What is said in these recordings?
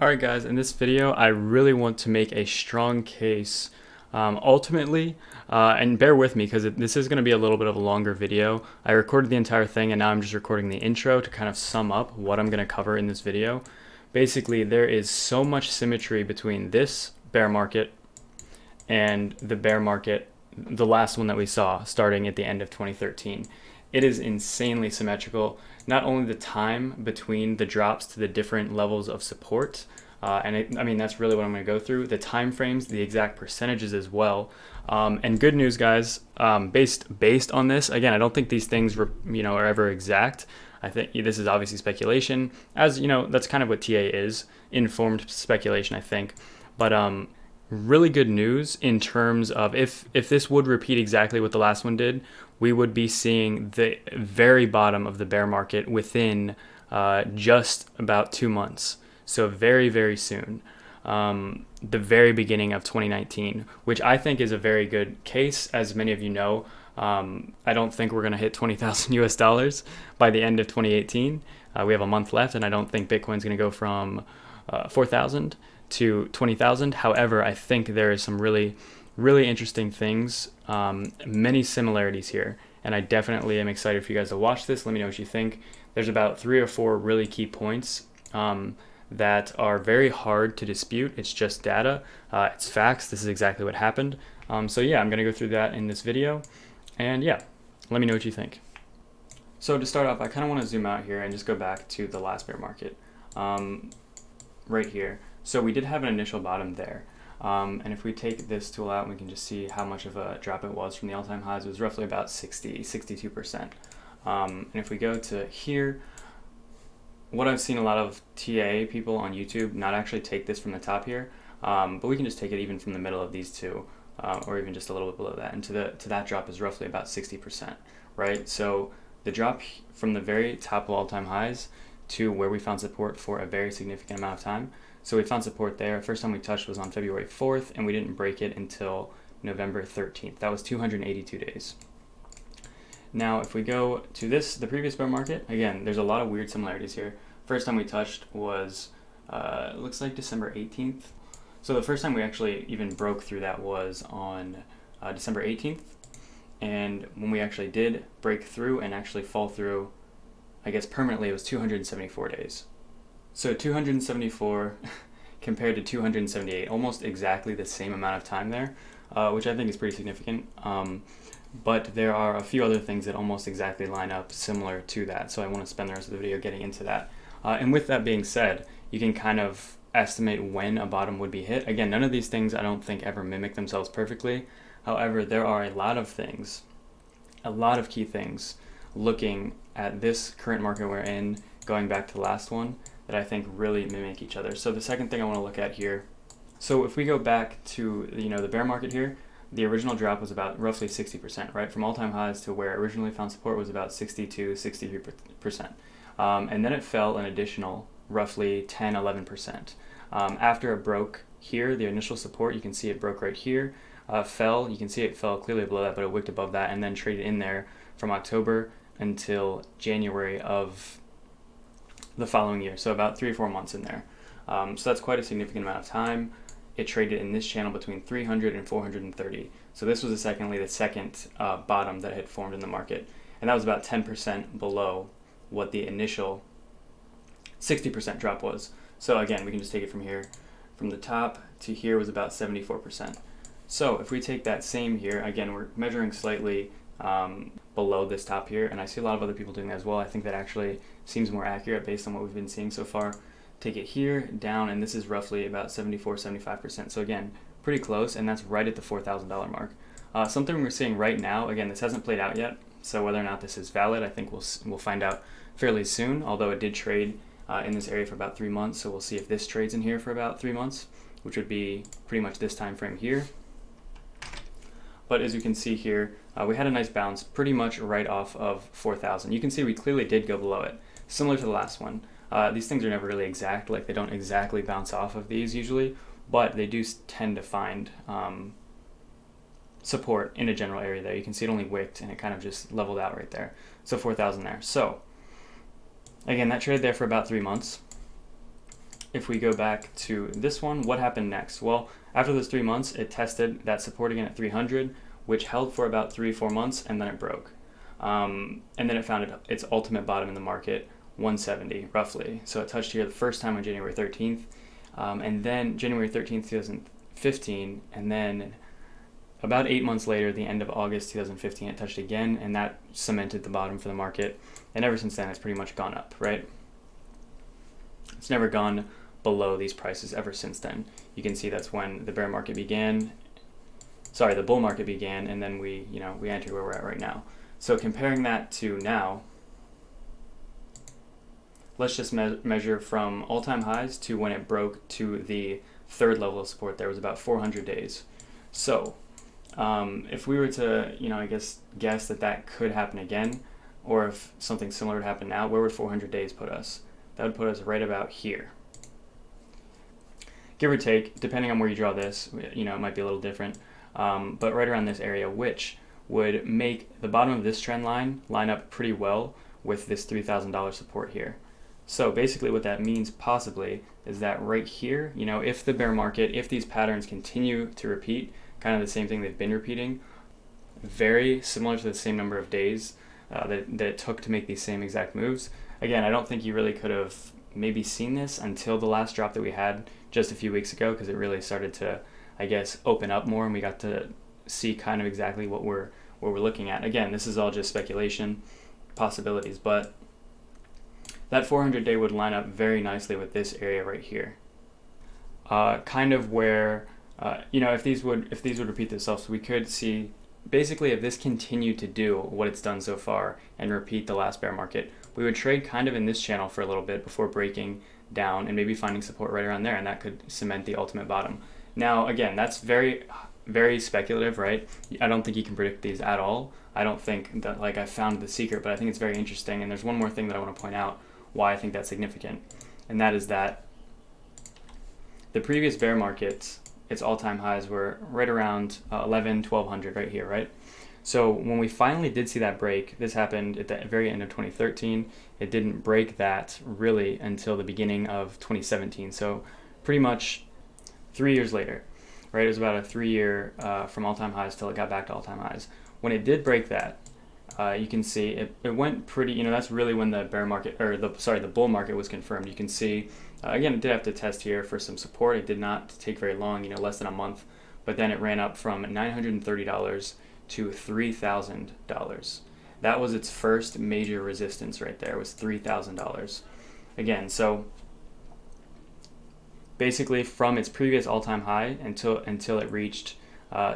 Alright guys, in this video I really want to make a strong case ultimately, and bear with me because this is going to be a little bit of a longer video. I recorded the entire thing and now I'm just recording the intro to kind of sum up what I'm going to cover in this video. Basically, there is so much symmetry between this bear market and the bear market, the last one that we saw starting at the end of 2013. It is insanely symmetrical. Not only the time between the drops to the different levels of support, I mean, that's really what I'm going to go through. The time frames, the exact percentages as well. And good news, guys, based on this, again, I don't think these things are ever exact. I think this is obviously speculation. As you know, that's kind of what TA is, informed speculation, I think. But really good news in terms of if this would repeat exactly what the last one did, we would be seeing the very bottom of the bear market within just about 2 months. So very, very soon. The very beginning of 2019, which I think is a very good case. As many of you know, I don't think we're going to hit 20,000 US dollars by the end of 2018. We have a month left, and I don't think Bitcoin's going to go from 4,000 to 20,000. However, I think there is some really, really interesting things, many similarities here, and I definitely am excited for you guys to watch this. Let me know what you think. There's about 3 or 4 really key points that are very hard to dispute. It's just data, it's facts. This is exactly what happened. So yeah, I'm gonna go through that in this video, and yeah, let me know what you think. So to start off, I kind of want to zoom out here and just go back to the last bear market, right here. So we did have an initial bottom there, and if we take this tool out, we can just see how much of a drop it was from the all-time highs. It was roughly about 62%. And if we go to here, what I've seen a lot of TA people on YouTube not actually take this from the top here, but we can just take it even from the middle of these two, or even just a little bit below that, and to that drop is roughly about 60%, right? So the drop from the very top of all-time highs to where we found support for a very significant amount of time. So we found support there. First time we touched was on February 4th, and we didn't break it until November 13th. That was 282 days. Now, if we go to the previous bear market, again, there's a lot of weird similarities here. First time we touched was, it looks like December 18th. So the first time we actually even broke through that was on December 18th. And when we actually did break through and actually fall through, I guess permanently, it was 274 days. So 274 compared to 278, almost exactly the same amount of time there, which I think is pretty significant. But there are a few other things that almost exactly line up similar to that, so I want to spend the rest of the video getting into that. And with that being said, you can kind of estimate when a bottom would be hit. Again, none of these things I don't think ever mimic themselves perfectly. However, there are a lot of things, a lot of key things, looking at this current market we're in, going back to the last one, that I think really mimic each other. So the second thing I want to look at here, so if we go back to the bear market here, the original drop was about roughly 60%, right? From all-time highs to where it originally found support was about 62, 63%. And then it fell an additional roughly 10, 11%. After it broke here, the initial support, you can see it broke right here, fell, you can see it fell clearly below that, but it wicked above that and then traded in there from October until January of the following year. So about 3 or 4 months in there. So that's quite a significant amount of time. It traded in this channel between 300 and 430. So this was the second bottom that had formed in the market. And that was about 10% below what the initial 60% drop was. So again, we can just take it from here. From the top to here was about 74%. So if we take that same here, again, we're measuring slightly below this top here, and I see a lot of other people doing that as well. I think that actually seems more accurate based on what we've been seeing so far. Take it here, down, and this is roughly about 74, 75%. So again, pretty close, and that's right at the $4,000 mark. Something we're seeing right now, again, this hasn't played out yet, so whether or not this is valid, I think we'll find out fairly soon, although it did trade in this area for about 3 months, so we'll see if this trades in here for about 3 months, which would be pretty much this time frame here. But as you can see here, we had a nice bounce pretty much right off of 4,000. You can see we clearly did go below it, similar to the last one. These things are never really exact, like they don't exactly bounce off of these usually, but they do tend to find support in a general area there. You can see it only wicked and it kind of just leveled out right there. So 4,000 there. So again, that traded there for about 3 months. if we go back to this one, what happened next? Well, after those 3 months, it tested that support again at 300, which held for about 3-4 months, and then it broke. And then it found its ultimate bottom in the market, 170 roughly. So it touched here the first time on January 13th, and then January 13th, 2015, and then about 8 months later, the end of August 2015, it touched again, and that cemented the bottom for the market. And ever since then, it's pretty much gone up, right? It's never gone below these prices ever since then. You can see that's when the bull market began, and then we entered where we're at right now. So comparing that to now, let's just measure from all-time highs to when it broke to the third level of support. There was about 400 days. So if we were to, guess that could happen again, or if something similar would happen now, where would 400 days put us? That would put us right about here. Give or take, depending on where you draw this, it might be a little different, but right around this area, which would make the bottom of this trend line up pretty well with this $3,000 support here. So basically what that means possibly is that right here, if the bear market, if these patterns continue to repeat, kind of the same thing they've been repeating, very similar to the same number of days that it took to make these same exact moves. Again, I don't think you really could have maybe seen this until the last drop that we had just a few weeks ago, because it really started to, open up more, and we got to see kind of exactly what we're looking at. Again, this is all just speculation, possibilities, but that 400-day would line up very nicely with this area right here. Kind of where, if these would repeat themselves, we could see basically if this continued to do what it's done so far and repeat the last bear market, we would trade kind of in this channel for a little bit before breaking down and maybe finding support right around there, and that could cement the ultimate bottom. Now, again, that's very, very speculative, right? I don't think you can predict these at all. I don't think that I found the secret, but I think it's very interesting. And there's one more thing that I want to point out why I think that's significant, and that is that the previous bear market, its all-time highs were right around 1,200 right here, right? So when we finally did see that break, this happened at the very end of 2013. It didn't break that really until the beginning of 2017. So pretty much 3 years later, right? It was about a 3-year from all-time highs till it got back to all-time highs. When it did break that, you can see it went pretty, that's really when the bear market, or the bull market was confirmed. You can see, again, it did have to test here for some support. It did not take very long, less than a month, but then it ran up from $930 to $3,000. That was its first major resistance right there, was $3,000. Again, so basically from its previous all-time high until it reached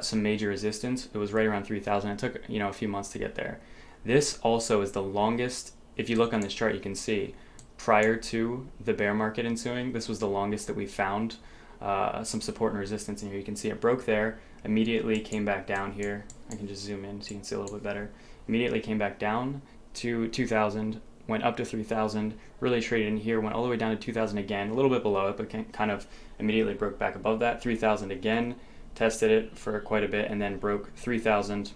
some major resistance, it was right around 3,000. It took a few months to get there. This also is the longest. If you look on this chart, you can see prior to the bear market ensuing, this was the longest that we found some support and resistance in here. You can see it broke there, immediately came back down here. I can just zoom in so you can see a little bit better. Immediately came back down to 2,000, went up to 3,000, really traded in here, went all the way down to 2,000 again, a little bit below it, but kind of immediately broke back above that, 3,000 again, tested it for quite a bit, and then broke 3,000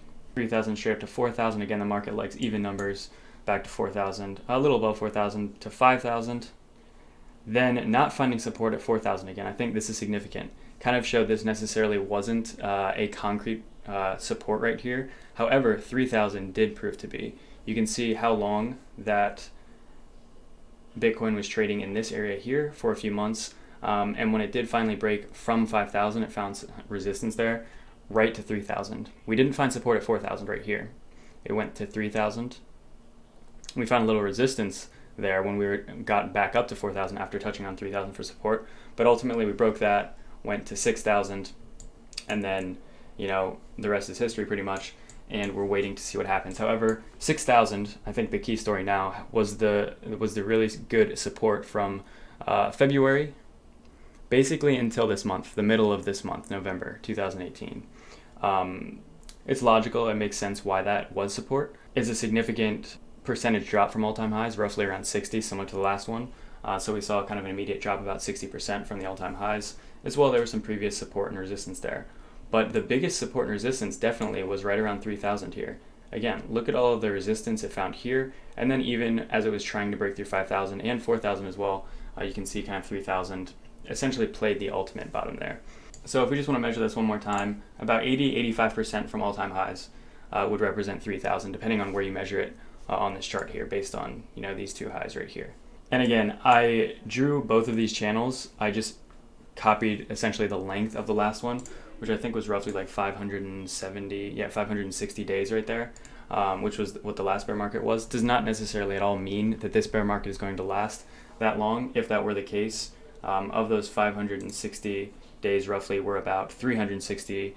straight up to 4,000. Again, the market likes even numbers, back to 4,000, a little above 4,000 to 5,000. Then not finding support at 4,000 again. I think this is significant. Kind of showed this necessarily wasn't a concrete support right here. However, 3,000 did prove to be. You can see how long that Bitcoin was trading in this area here for a few months. And when it did finally break from 5,000, it found resistance there, right to 3,000. We didn't find support at 4,000 right here. It went to 3,000. We found a little resistance there when we got back up to 4,000 after touching on 3,000 for support. But ultimately we broke that, went to 6,000, and then, the rest is history pretty much, and we're waiting to see what happens. However, 6,000, I think the key story now, was the really good support from February, basically until this month, the middle of this month, November 2018. It's logical, it makes sense why that was support. It's a significant percentage drop from all-time highs, roughly around 60, similar to the last one. So we saw kind of an immediate drop, about 60% from the all-time highs. As well, there was some previous support and resistance there. But the biggest support and resistance definitely was right around 3,000 here. Again, look at all of the resistance it found here, and then even as it was trying to break through 5,000 and 4,000 as well, you can see kind of 3,000 essentially played the ultimate bottom there. So if we just want to measure this one more time, about 80-85% from all-time highs would represent 3,000, depending on where you measure it on this chart here, based on these two highs right here. And again, I drew both of these channels. I just copied essentially the length of the last one, which I think was roughly like 560 days right there, which was what the last bear market was. Does not necessarily at all mean that this bear market is going to last that long. If that were the case, of those 560 days roughly, we're about 360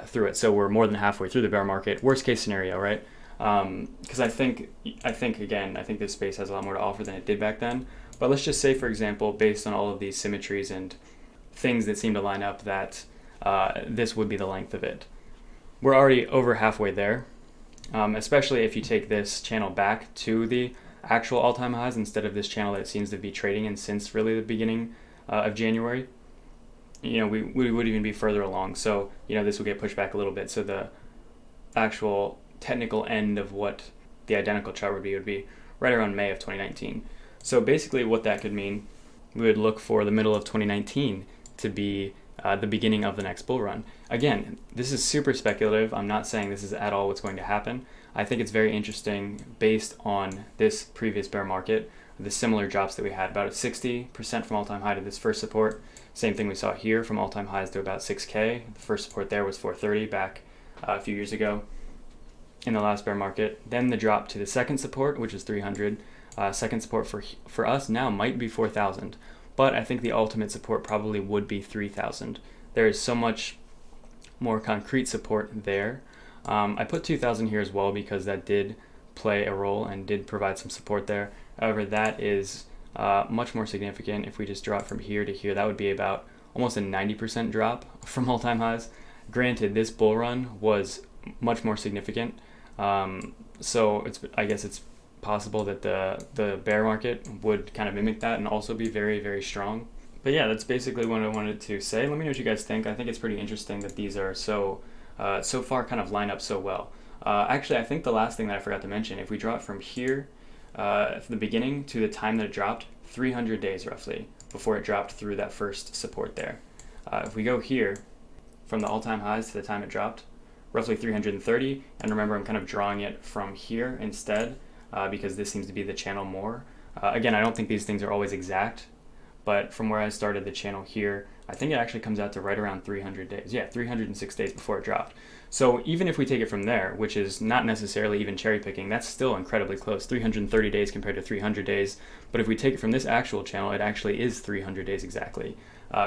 through it. So we're more than halfway through the bear market. Worst case scenario, right? Because I think this space has a lot more to offer than it did back then. But let's just say, for example, based on all of these symmetries and things that seem to line up, that this would be the length of it. We're already over halfway there, especially if you take this channel back to the actual all-time highs instead of this channel that it seems to be trading in since really the beginning of January. We would even be further along. So this will get pushed back a little bit. So the actual technical end of what the identical chart would be right around May of 2019. So basically what that could mean, we would look for the middle of 2019 to be the beginning of the next bull run. Again, this is super speculative. I'm not saying this is at all what's going to happen. I think it's very interesting based on this previous bear market, the similar drops that we had, about 60% from all-time high to this first support. Same thing we saw here, from all-time highs to about 6K. The first support there was 430 back a few years ago in the last bear market. Then the drop to the second support, which is 300. Second support for us now might be 4,000, but I think the ultimate support probably would be 3,000. There is so much more concrete support there. I put 2,000 here as well because that did play a role and did provide some support there. However, that is much more significant. If we just drop from here to here, that would be about almost a 90% drop from all-time highs. Granted, this bull run was much more significant, so I guess it's possible that the bear market would kind of mimic that and also be very, very strong. But yeah, that's basically what I wanted to say. Let me know what you guys think. I think it's pretty interesting that these are so far kind of line up so well. Actually, I think the last thing that I forgot to mention, if we drop from here from the beginning to the time that it dropped, 300 days roughly before it dropped through that first support there. If we go here from the all-time highs to the time it dropped, roughly 330, and remember I'm kind of drawing it from here instead because this seems to be the channel more. Again, I don't think these things are always exact, but from where I started the channel here, I think it actually comes out to right around 300 days. Yeah, 306 days before it dropped. So even if we take it from there, which is not necessarily even cherry picking, that's still incredibly close, 330 days compared to 300 days. But if we take it from this actual channel, it actually is 300 days exactly.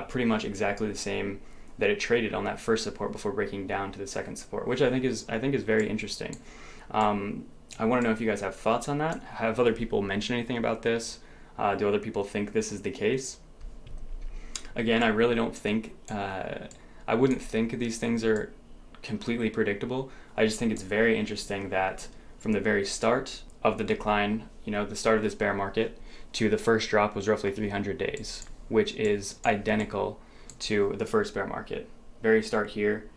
Pretty much exactly the same that it traded on that first support before breaking down to the second support, which I think is very interesting. I want to know if you guys have thoughts on that. Have other people mention anything about this? Do other people think this is the case? Again, I really don't think, I wouldn't think these things are completely predictable. I just think it's very interesting that from the very start of the decline, the start of this bear market, to the first drop was roughly 300 days, which is identical to the first bear market. Very start here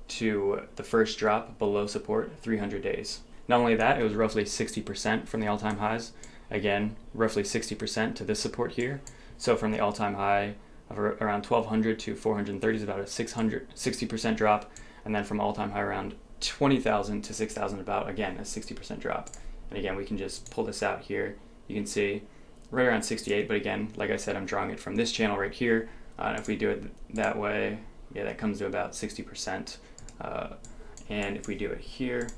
to the first drop below support, 300 days. Not only that, it was roughly 60% from the all-time highs. Again, roughly 60% to this support here. So from the all-time high of around 1,200 to 430 is about a 60% drop. And then from all-time high around 20,000 to 6,000, about, again, a 60% drop. And again, we can just pull this out here. You can see right around 68, but again, like I said, I'm drawing it from this channel right here. If we do it that way, yeah, that comes to about 60%. And if we do it here,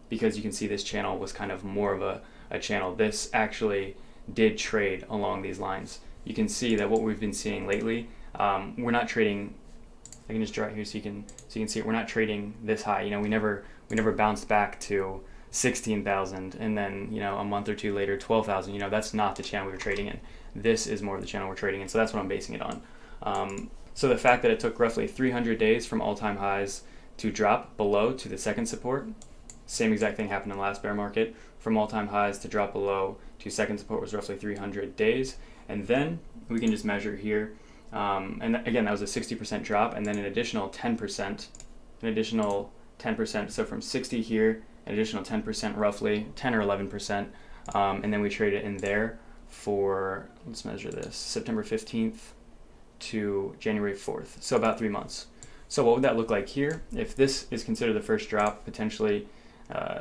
because you can see this channel was kind of more of a channel, this actually did trade along these lines. You can see that what we've been seeing lately, we're not trading. I can just draw it here so you can see it. We're not trading this high. We never bounced back to 16,000 and then a month or two later 12,000. That's not the channel we were trading in. This is more of the channel we're trading in. So that's what I'm basing it on. So the fact that it took roughly 300 days from all-time highs to drop below to the second support, same exact thing happened in the last bear market. From all-time highs to drop below to second support was roughly 300 days. And then we can just measure here. And again, that was a 60% drop, and then an additional 10%, so from 60 here, an additional 10% roughly, 10 or 11%, and then we trade it in there for, let's measure this, September 15th to January 4th, so about 3 months. So what would that look like here? If this is considered the first drop, potentially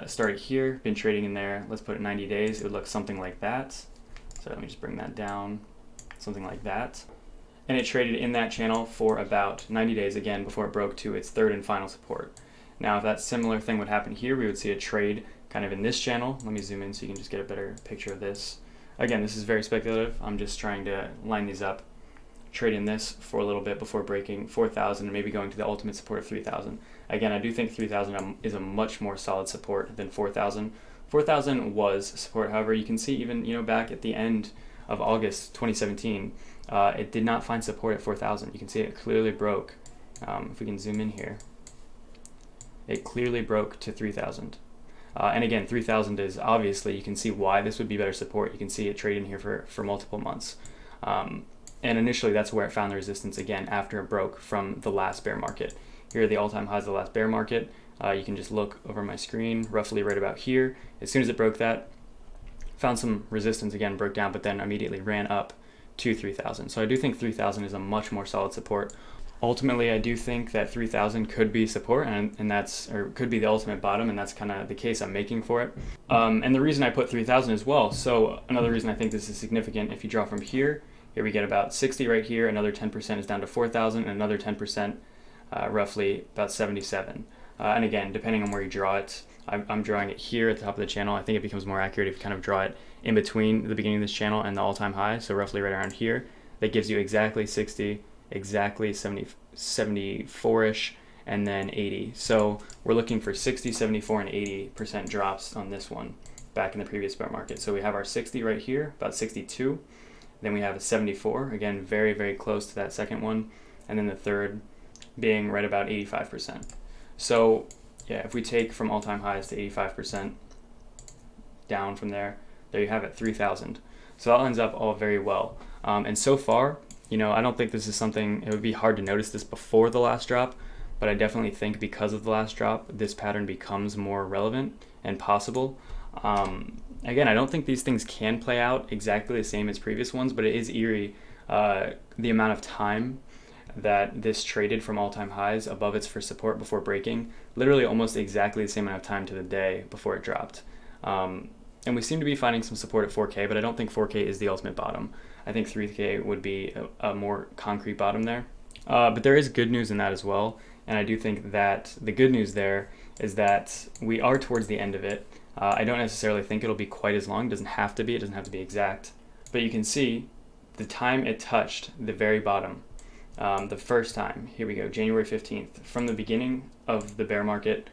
started here, been trading in there, let's put it 90 days, it would look something like that. So let me just bring that down, something like that. And it traded in that channel for about 90 days again before it broke to its third and final support. Now if that similar thing would happen here, we would see a trade kind of in this channel. Let me zoom in so you can just get a better picture of this. Again, this is very speculative. I'm just trying to line these up. Trade in this for a little bit before breaking 4,000 and maybe going to the ultimate support of 3,000. Again, I do think 3,000 is a much more solid support than 4,000. 4,000 was support. However, you can see even back at the end of August 2017, it did not find support at 4,000. You can see it clearly broke. If we can zoom in here, it clearly broke to 3,000. And again, 3,000 is obviously, you can see why this would be better support. You can see it traded in here for multiple months. And initially, that's where it found the resistance again after it broke from the last bear market. Here are the all-time highs of the last bear market. You can just look over my screen, roughly right about here. As soon as it broke that, found some resistance again, broke down, but then immediately ran up to 3,000. So I do think 3,000 is a much more solid support. Ultimately, I do think that 3,000 could be support, and that's, or could be the ultimate bottom, and that's kind of the case I'm making for it. And the reason I put 3,000 as well. So another reason I think this is significant, if you draw from here we get about 60 right here, another 10% is down to 4,000, and another 10% roughly about 77. And again, depending on where you draw it, I'm drawing it here at the top of the channel. I think it becomes more accurate if you kind of draw it in between the beginning of this channel and the all-time high, so roughly right around here. That gives you exactly 60, exactly 70, 74-ish, and then 80. So we're looking for 60, 74, and 80% drops on this one back in the previous bear market. So we have our 60 right here, about 62. Then we have a 74, again, very, very close to that second one. And then the third being right about 85%. So yeah, if we take from all-time highs to 85% down from there you have it, 3,000. So that lines up all very well. And so far, I don't think this is something, it would be hard to notice this before the last drop, but I definitely think because of the last drop, this pattern becomes more relevant and possible. Again, I don't think these things can play out exactly the same as previous ones, but it is eerie the amount of time that this traded from all-time highs above its first support before breaking, literally almost exactly the same amount of time to the day before it dropped. And we seem to be finding some support at 4K, but I don't think 4K is the ultimate bottom. I think 3K would be a more concrete bottom there. But there is good news in that as well, and I do think that the good news there is that we are towards the end of it. I don't necessarily think it'll be quite as long. It doesn't have to be exact. But you can see the time it touched the very bottom, the first time, here we go, January 15th, from the beginning of the bear market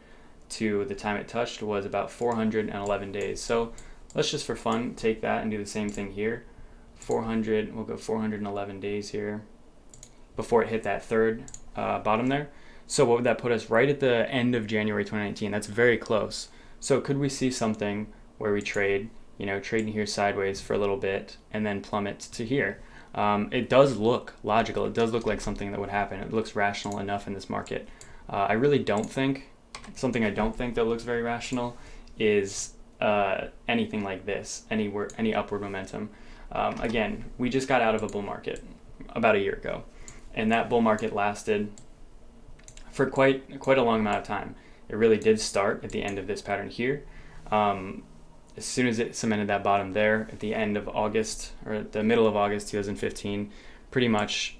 to the time it touched was about 411 days. So let's just for fun take that and do the same thing here. We'll go 411 days here before it hit that third bottom there. So what would that put us? Right at the end of January 2019. That's very close. So could we see something where we trade in here sideways for a little bit and then plummet to here? It does look logical. It does look like something that would happen. It looks rational enough in this market. I really don't think, something I don't think that looks very rational is anything like this, any upward momentum. Again, we just got out of a bull market about a year ago, and that bull market lasted for quite a long amount of time. It really did start at the end of this pattern here. As soon as it cemented that bottom there at the end of August, or at the middle of August 2015, pretty much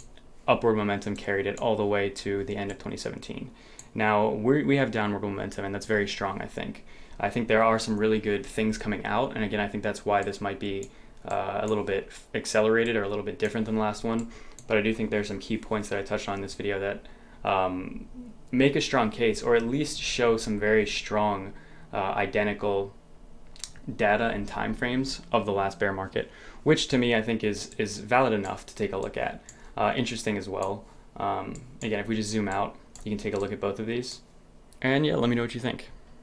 upward momentum carried it all the way to the end of 2017. Now, we have downward momentum, and that's very strong, I think. I think there are some really good things coming out, and again, I think that's why this might be a little bit accelerated or a little bit different than the last one. But I do think there's some key points that I touched on in this video that make a strong case, or at least show some very strong identical data and time frames of the last bear market, which to me I think is valid enough to take a look at. Interesting as well. Again, if we just zoom out, you can take a look at both of these, and yeah, let me know what you think.